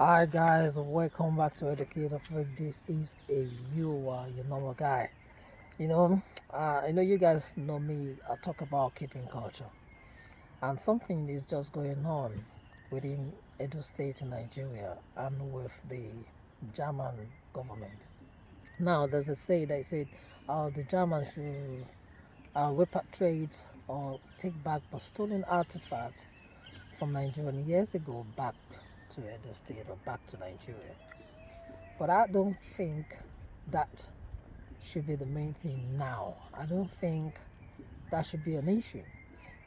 Hi guys, welcome back to Educator Freak. This is your normal guy. You know, I know you guys know me. I talk about keeping culture, and something is just going on within Edo State in Nigeria and with the German government. Now, there's a say that said the Germans should repatriate or take back the stolen artifact from Nigerian years ago back to Edo State or back to Nigeria. But I don't think that should be the main thing now. I don't think that should be an issue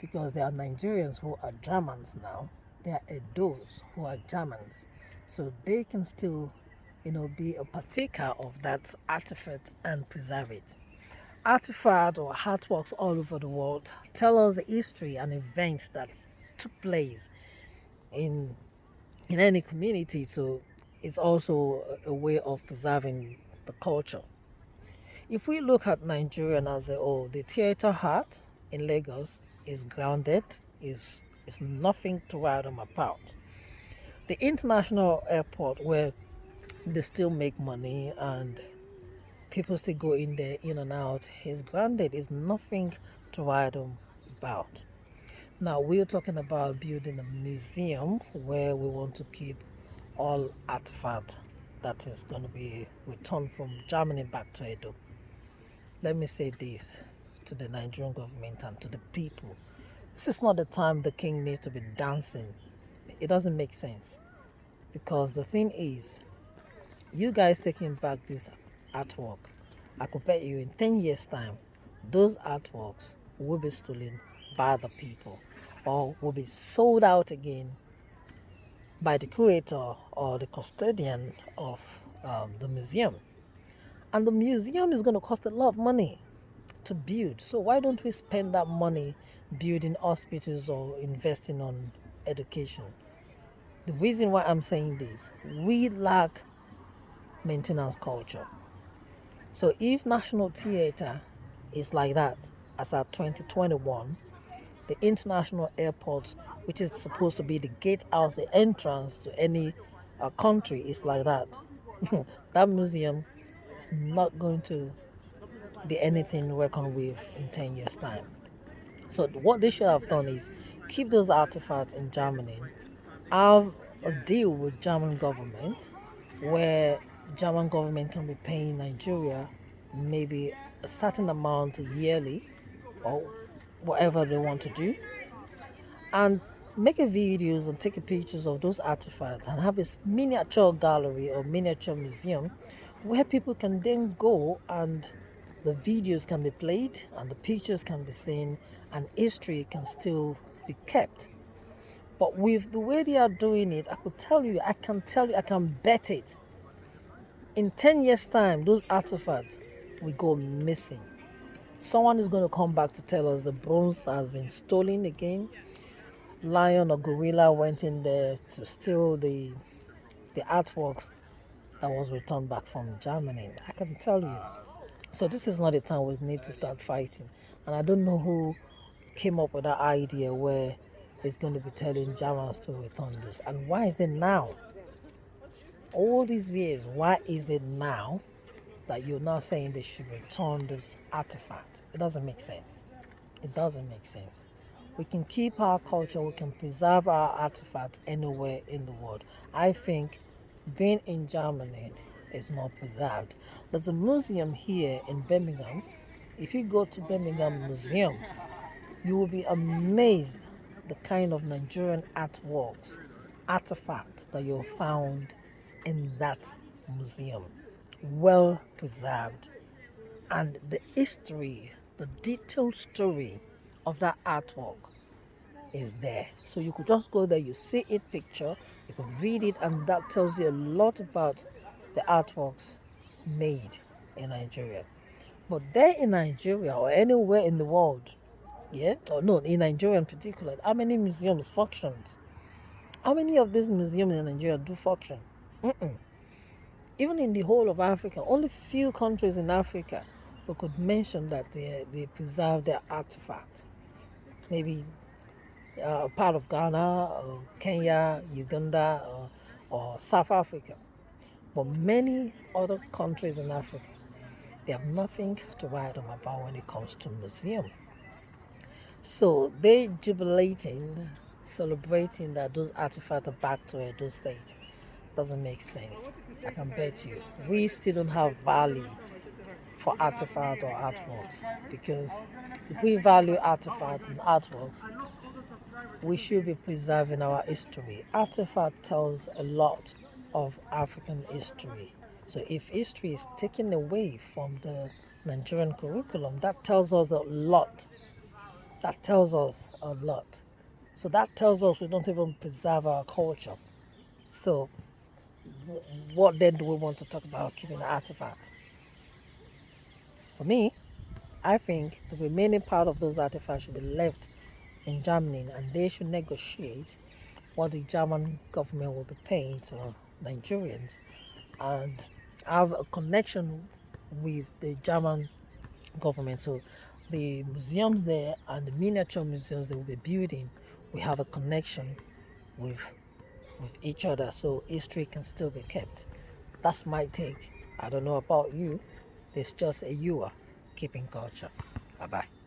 because there are Nigerians who are Germans now. There are Edos who are Germans. So they can still, be a partaker of that artifact and preserve it. Artifacts or artworks all over the world tell us the history and events that took place in in any community. So it's also a way of preserving the culture. If we look at Nigerian as a whole, the theater art in Lagos is grounded, is nothing to write them about. The international airport where they still make money and people still go in there in and out is grounded, is nothing to write them about. Now we're talking about building a museum where we want to keep all artifact that is going to be returned from Germany back to Edo. Let me say this to the Nigerian government and to the people. This is not the time the king needs to be dancing. It doesn't make sense. Because the thing is, you guys taking back this artwork, I could bet you in 10 years' time, those artworks will be stolen by the people or will be sold out again by the curator or the custodian of the museum. And the museum is going to cost a lot of money to build. So why don't we spend that money building hospitals or investing on education? The reason why I'm saying this, we lack maintenance culture. So if National Theatre is like that, as at 2021, the international airport, which is supposed to be the gatehouse, the entrance to any country, is like that. That museum is not going to be anything reckoned with in 10 years' time. So what they should have done is keep those artifacts in Germany, have a deal with German government where German government can be paying Nigeria maybe a certain amount yearly or whatever they want to do, and make a videos and take pictures of those artifacts and have a miniature gallery or miniature museum where people can then go and the videos can be played and the pictures can be seen and history can still be kept. But with the way they are doing it, I can bet it. In 10 years' time, those artifacts will go missing. Someone is going to come back to tell us the bronze has been stolen again. Lion or gorilla went in there to steal the artworks that was returned back from Germany. I can tell you. So this is not the time we need to start fighting. And I don't know who came up with that idea where it's going to be telling Germans to return this. And why is it now? All these years, why is it now that you're now saying they should return this artifact? It doesn't make sense. It doesn't make sense. We can keep our culture, we can preserve our artifacts anywhere in the world. I think being in Germany is more preserved. There's a museum here in Birmingham. If you go to Birmingham Museum, you will be amazed the kind of Nigerian artworks, artifacts that you'll found in that museum. Well preserved. And the history, the detailed story of that artwork is there. So you could just go there, you see it picture, you could read it, and that tells you a lot about the artworks made in Nigeria. But there in Nigeria or anywhere in the world, yeah, or no, in Nigeria in particular, how many museums functions? How many of these museums in Nigeria do function? Mm-mm. Even in the whole of Africa, only few countries in Africa we could mention that they preserve their artifact. Maybe part of Ghana, or Kenya, Uganda, or South Africa. But many other countries in Africa, they have nothing to write home about when it comes to museum. So they jubilating, celebrating that those artifacts are back to Edo State. Doesn't make sense. I can bet you. We still don't have value for artifact or artworks, because if we value artifact and artworks, we should be preserving our history. Artifact tells a lot of African history. So if history is taken away from the Nigerian curriculum, that tells us a lot. That tells us a lot. So that tells us we don't even preserve our culture. So what then do we want to talk about keeping the artifacts? For me, I think the remaining part of those artifacts should be left in Germany, and they should negotiate what the German government will be paying to Nigerians and have a connection with the German government. So the museums there and the miniature museums they will be building, we have a connection with each other, so history can still be kept. That's my take. I don't know about you. It's just a you are keeping culture. Bye bye.